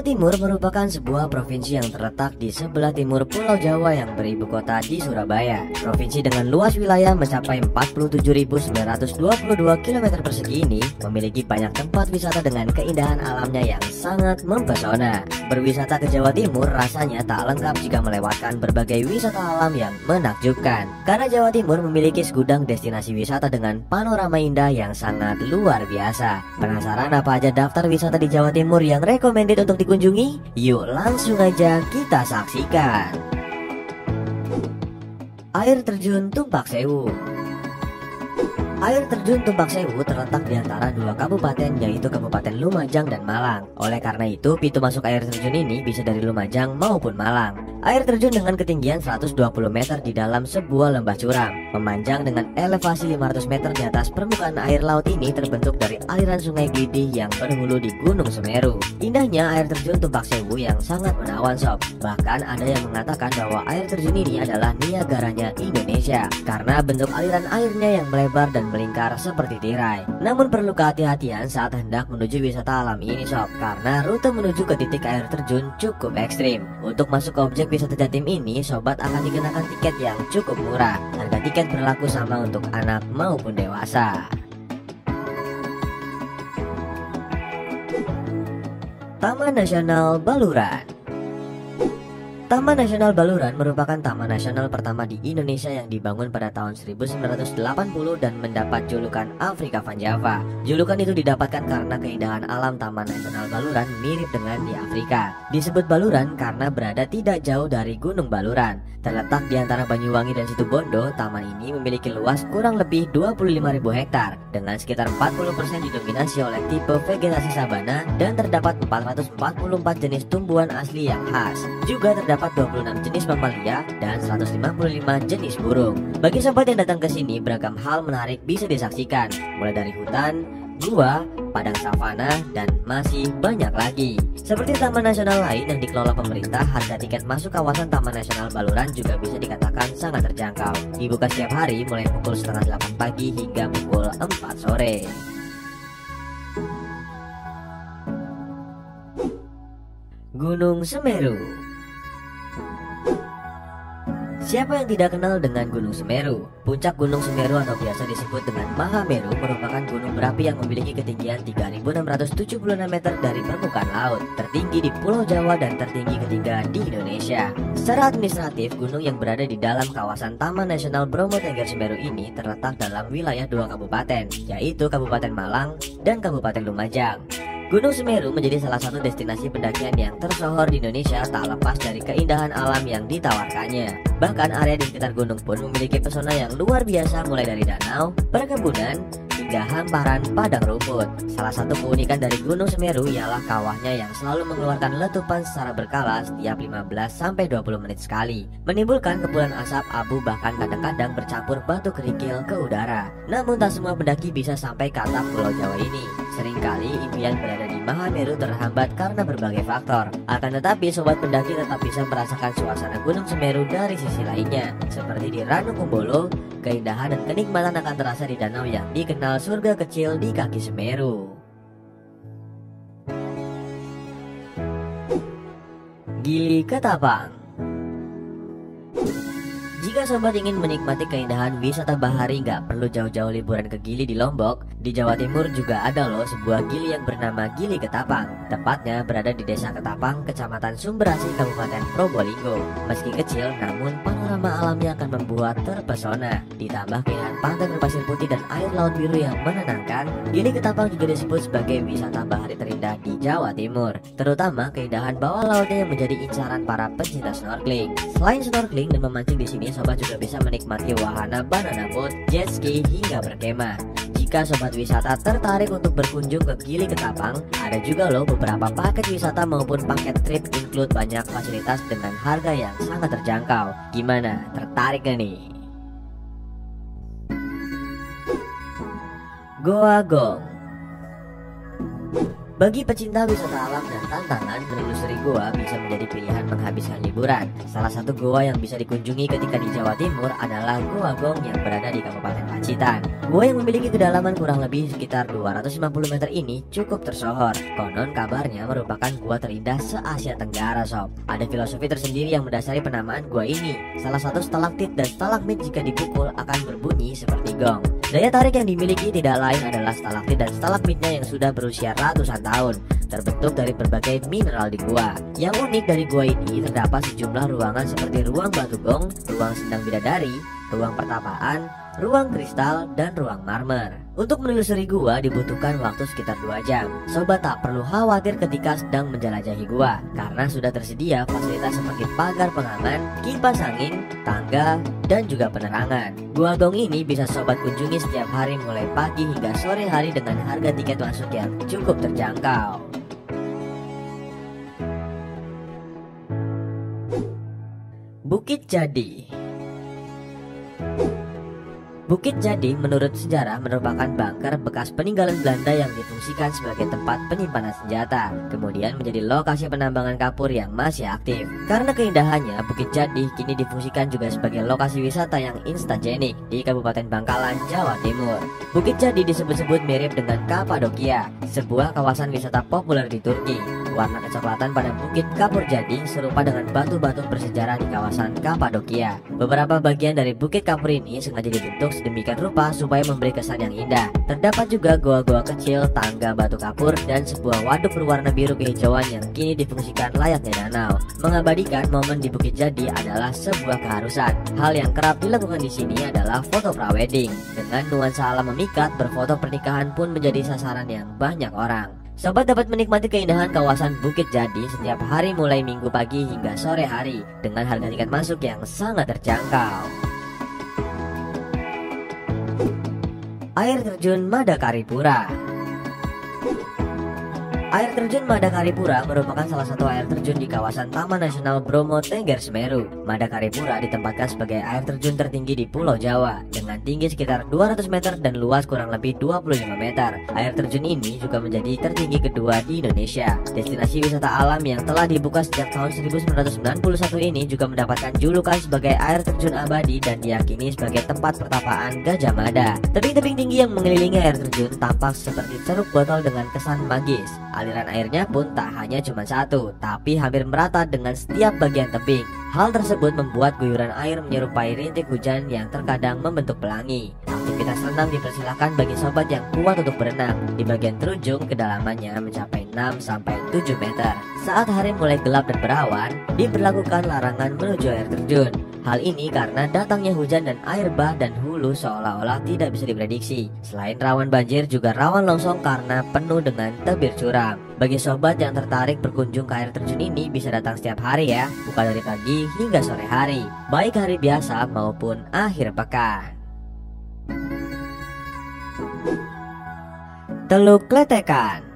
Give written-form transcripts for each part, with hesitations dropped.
Timur merupakan sebuah provinsi yang terletak di sebelah timur Pulau Jawa yang beribu kota di Surabaya. Provinsi dengan luas wilayah mencapai 47.922 km persegi ini memiliki banyak tempat wisata dengan keindahan alamnya yang sangat mempesona. Berwisata ke Jawa Timur rasanya tak lengkap jika melewatkan berbagai wisata alam yang menakjubkan. Karena Jawa Timur memiliki segudang destinasi wisata dengan panorama indah yang sangat luar biasa. Penasaran apa aja daftar wisata di Jawa Timur yang recommended untuk dikunjungi? Yuk langsung aja kita saksikan. Air terjun Tumpak Sewu. Air terjun Tumpak Sewu terletak di antara dua kabupaten, yaitu Kabupaten Lumajang dan Malang. Oleh karena itu, pintu masuk air terjun ini bisa dari Lumajang maupun Malang. Air terjun dengan ketinggian 120 meter di dalam sebuah lembah curam, memanjang dengan elevasi 500 meter di atas permukaan air laut ini terbentuk dari aliran sungai Glidih yang berhulu di Gunung Semeru. Indahnya air terjun Tumpak Sewu yang sangat menawan sob. Bahkan ada yang mengatakan bahwa air terjun ini adalah Niagaranya Indonesia, karena bentuk aliran airnya yang melebar dan melingkar seperti tirai. Namun perlu kehati-hatian saat hendak menuju wisata alam ini sob, karena rute menuju ke titik air terjun cukup ekstrim. Untuk masuk ke objek wisata Jatim ini, sobat akan dikenakan tiket yang cukup murah. Harga tiket berlaku sama untuk anak maupun dewasa. Taman Nasional Baluran. Taman Nasional Baluran merupakan taman nasional pertama di Indonesia yang dibangun pada tahun 1980 dan mendapat julukan Afrika Van Java. Julukan itu didapatkan karena keindahan alam Taman Nasional Baluran mirip dengan di Afrika. Disebut Baluran karena berada tidak jauh dari Gunung Baluran. Terletak di antara Banyuwangi dan Situbondo, taman ini memiliki luas kurang lebih 25.000 hektar dengan sekitar 40% didominasi oleh tipe vegetasi sabana dan terdapat 444 jenis tumbuhan asli yang khas. Juga terdapat 26 jenis mamalia dan 155 jenis burung. Bagi sobat yang datang ke sini, beragam hal menarik bisa disaksikan, mulai dari hutan, gua, padang savana, dan masih banyak lagi. Seperti taman nasional lain yang dikelola pemerintah, harga tiket masuk kawasan Taman Nasional Baluran juga bisa dikatakan sangat terjangkau. Dibuka setiap hari mulai pukul setengah 8 pagi hingga pukul 4 sore. Gunung Semeru. Siapa yang tidak kenal dengan Gunung Semeru? Puncak Gunung Semeru atau biasa disebut dengan Mahameru merupakan gunung berapi yang memiliki ketinggian 3.676 meter dari permukaan laut, tertinggi di Pulau Jawa dan tertinggi ketiga di Indonesia. Secara administratif, gunung yang berada di dalam kawasan Taman Nasional Bromo Tengger Semeru ini terletak dalam wilayah dua kabupaten, yaitu Kabupaten Malang dan Kabupaten Lumajang. Gunung Semeru menjadi salah satu destinasi pendakian yang tersohor di Indonesia, tak lepas dari keindahan alam yang ditawarkannya. Bahkan area di sekitar gunung pun memiliki pesona yang luar biasa, mulai dari danau, perkebunan, hingga hamparan padang rumput. Salah satu keunikan dari Gunung Semeru ialah kawahnya yang selalu mengeluarkan letupan secara berkala setiap 15-20 menit sekali, menimbulkan kepulan asap, abu, bahkan kadang-kadang bercampur batu kerikil ke udara. Namun tak semua pendaki bisa sampai ke atap Pulau Jawa ini. Seringkali impian berada di Mahameru terhambat karena berbagai faktor. Akan tetapi sobat pendaki tetap bisa merasakan suasana Gunung Semeru dari sisi lainnya, seperti di Ranu Kumbolo. Keindahan dan kenikmatan akan terasa di danau yang dikenal surga kecil di kaki Semeru. Gili Ketapang. Jika sobat ingin menikmati keindahan wisata bahari, nggak perlu jauh-jauh liburan ke Gili di Lombok. Di Jawa Timur juga ada loh sebuah gili yang bernama Gili Ketapang. Tepatnya berada di Desa Ketapang, Kecamatan Sumberasi, Kabupaten Probolinggo. Meski kecil, namun panorama alamnya akan membuat terpesona. Ditambah keindahan pantai berpasir putih dan air laut biru yang menenangkan, Gili Ketapang juga disebut sebagai wisata bahari terindah di Jawa Timur. Terutama keindahan bawah lautnya yang menjadi incaran para pecinta snorkeling. Selain snorkeling dan memancing di sini, sobat juga bisa menikmati wahana banana boat, jet ski, hingga berkemah. Jika sobat wisata tertarik untuk berkunjung ke Gili Ketapang, ada juga loh beberapa paket wisata maupun paket trip include banyak fasilitas dengan harga yang sangat terjangkau. Gimana? Tertarik gak nih? Goa Gong. Bagi pecinta wisata alam dan tantangan, menelusuri gua bisa menjadi pilihan menghabiskan liburan. Salah satu gua yang bisa dikunjungi ketika di Jawa Timur adalah Gua Gong yang berada di Kabupaten Pacitan. Gua yang memiliki kedalaman kurang lebih sekitar 250 meter ini cukup tersohor. Konon kabarnya merupakan gua terindah se-Asia Tenggara, sob. Ada filosofi tersendiri yang mendasari penamaan gua ini. Salah satu stalaktit dan stalagmit jika dipukul akan berbunyi seperti gong. Daya tarik yang dimiliki tidak lain adalah stalaktit dan stalagmitnya yang sudah berusia ratusan tahun, terbentuk dari berbagai mineral di gua. Yang unik dari gua ini terdapat sejumlah ruangan seperti ruang batu gong, ruang sendang bidadari, ruang pertapaan, ruang kristal, dan ruang marmer. Untuk menelusuri gua dibutuhkan waktu sekitar 2 jam. Sobat tak perlu khawatir ketika sedang menjelajahi gua, karena sudah tersedia fasilitas seperti pagar pengaman, kipas angin, tangga, dan juga penerangan. Gua Gong ini bisa sobat kunjungi setiap hari mulai pagi hingga sore hari dengan harga tiket masuk yang cukup terjangkau. Bukit Jadi. Bukit Jadi menurut sejarah merupakan bunker bekas peninggalan Belanda yang difungsikan sebagai tempat penyimpanan senjata, kemudian menjadi lokasi penambangan kapur yang masih aktif. Karena keindahannya, Bukit Jadi kini difungsikan juga sebagai lokasi wisata yang instagenik di Kabupaten Bangkalan, Jawa Timur. Bukit Jadi disebut-sebut mirip dengan Kapadokia, sebuah kawasan wisata populer di Turki. Warna kecoklatan pada Bukit Kapur Jadi serupa dengan batu-batu bersejarah di kawasan Kapadokia. Beberapa bagian dari Bukit Kapur ini sengaja dibentuk sedemikian rupa supaya memberi kesan yang indah. Terdapat juga goa-goa kecil, tangga batu kapur, dan sebuah waduk berwarna biru kehijauan yang kini difungsikan layaknya danau. Mengabadikan momen di Bukit Jadi adalah sebuah keharusan. Hal yang kerap dilakukan di sini adalah foto prawedding. Dengan nuansa alam memikat, berfoto pernikahan pun menjadi sasaran yang banyak orang. Sobat dapat menikmati keindahan kawasan Bukit Jadi setiap hari mulai Minggu pagi hingga sore hari dengan harga tiket masuk yang sangat terjangkau. Air terjun Madakaripura. Air terjun Madakaripura merupakan salah satu air terjun di kawasan Taman Nasional Bromo Tengger Semeru. Madakaripura ditempatkan sebagai air terjun tertinggi di Pulau Jawa dengan tinggi sekitar 200 meter dan luas kurang lebih 25 meter. Air terjun ini juga menjadi tertinggi kedua di Indonesia. Destinasi wisata alam yang telah dibuka sejak tahun 1991 ini juga mendapatkan julukan sebagai air terjun abadi dan diyakini sebagai tempat pertapaan Gajah Mada. Tebing-tebing tinggi yang mengelilingi air terjun tampak seperti ceruk botol dengan kesan magis. Aliran airnya pun tak hanya cuma satu, tapi hampir merata dengan setiap bagian tebing. Hal tersebut membuat guyuran air menyerupai rintik hujan yang terkadang membentuk pelangi. Aktivitas renang dipersilahkan bagi sobat yang kuat untuk berenang. Di bagian terujung, kedalamannya mencapai 6-7 meter. Saat hari mulai gelap dan berawan, diberlakukan larangan menuju air terjun. Hal ini karena datangnya hujan dan air bah dan hulu seolah-olah tidak bisa diprediksi. Selain rawan banjir, juga rawan longsong karena penuh dengan tebir curam. Bagi sobat yang tertarik berkunjung ke air terjun ini bisa datang setiap hari ya, buka dari pagi hingga sore hari, baik hari biasa maupun akhir pekan. Teluk Letekan.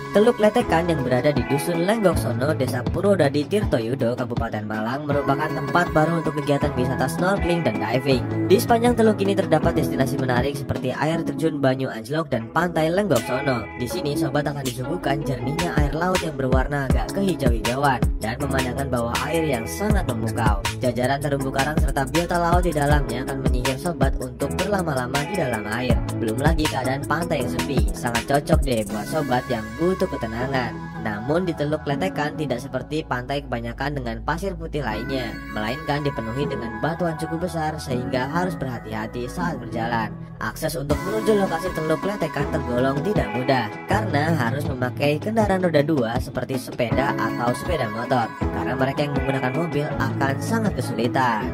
Teluk Letekan yang berada di Dusun Lenggoksono, Desa Purwodadi, Tirtoyudo, Kabupaten Malang merupakan tempat baru untuk kegiatan wisata snorkeling dan diving. Di sepanjang teluk ini terdapat destinasi menarik seperti air terjun Banyu Anjlok dan Pantai Lenggoksono. Di sini sobat akan disuguhkan jernihnya air laut yang berwarna agak kehijau-hijauan dan pemandangan bawah air yang sangat memukau. Jajaran terumbu karang serta biota laut di dalamnya akan menyihir sobat untuk berlama-lama di dalam air. Belum lagi keadaan pantai yang sepi, sangat cocok deh buat sobat yang butuh ketenangan. Namun di Teluk Letekan tidak seperti pantai kebanyakan dengan pasir putih lainnya, melainkan dipenuhi dengan batuan cukup besar sehingga harus berhati-hati saat berjalan. Akses untuk menuju lokasi Teluk Letekan tergolong tidak mudah karena harus memakai kendaraan roda 2 seperti sepeda atau sepeda motor, karena mereka yang menggunakan mobil akan sangat kesulitan.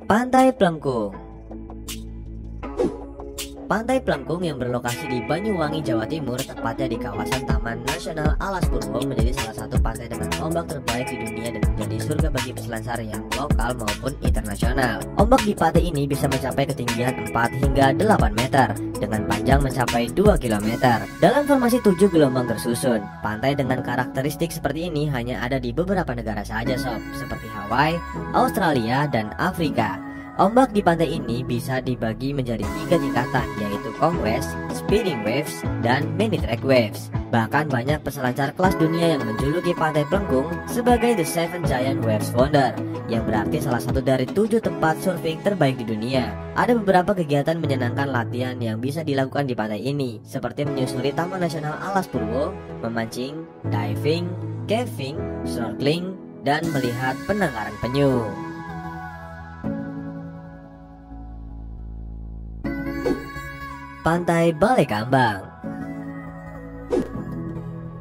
Pantai Plengkung. Pantai Plengkung yang berlokasi di Banyuwangi, Jawa Timur, tepatnya di kawasan Taman Nasional Alas Purwo, menjadi salah satu pantai dengan ombak terbaik di dunia dan menjadi surga bagi peselancar yang lokal maupun internasional. Ombak di pantai ini bisa mencapai ketinggian 4 hingga 8 meter dengan panjang mencapai 2 km. Dalam formasi 7 gelombang tersusun, pantai dengan karakteristik seperti ini hanya ada di beberapa negara saja sob, seperti Hawaii, Australia, dan Afrika. Ombak di pantai ini bisa dibagi menjadi 3 tingkatan, yaitu conquest, speeding waves, dan mini track waves. Bahkan banyak peselancar kelas dunia yang menjuluki Pantai Plengkung sebagai The Seven Giant Waves Wonder, yang berarti salah satu dari 7 tempat surfing terbaik di dunia. Ada beberapa kegiatan menyenangkan latihan yang bisa dilakukan di pantai ini, seperti menyusuri Taman Nasional Alas Purwo, memancing, diving, caving, snorkeling, dan melihat penangkaran penyu. Pantai Balai Kambang.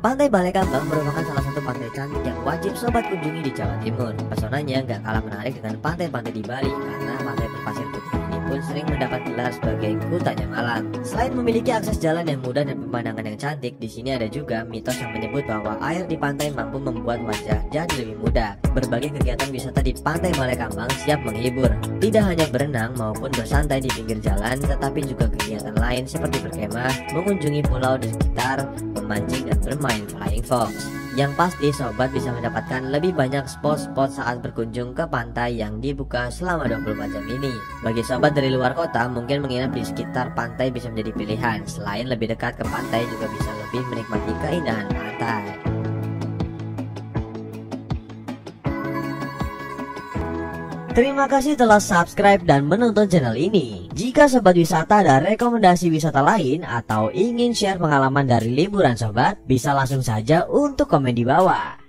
Pantai Balai Kambang merupakan salah satu pantai cantik yang wajib sobat kunjungi di Jawa Timur. Pesonanya nggak kalah menarik dengan pantai-pantai di Bali, karena pantai berpasir putih ini pun sering mendapat gelar sebagai Kutanya Malang. Selain memiliki akses jalan yang mudah dan pemandangan yang cantik, di sini ada juga mitos yang menyebut bahwa air di pantai mampu membuat wajah jadi lebih muda. Berbagai kegiatan wisata di Pantai Balai Kambang siap menghibur. Tidak hanya berenang maupun bersantai di pinggir jalan, tetapi juga kegiatan lain seperti berkemah, mengunjungi pulau di sekitar, memancing, dan bermain flying fox. Yang pasti sobat bisa mendapatkan lebih banyak spot-spot saat berkunjung ke pantai yang dibuka selama 24 jam ini. Bagi sobat dari luar kota, mungkin menginap di sekitar pantai bisa menjadi pilihan. Selain lebih dekat ke pantai, juga bisa lebih menikmati keindahan pantai. Terima kasih telah subscribe dan menonton channel ini. Jika sobat wisata ada rekomendasi wisata lain atau ingin share pengalaman dari liburan sobat, bisa langsung saja untuk komen di bawah.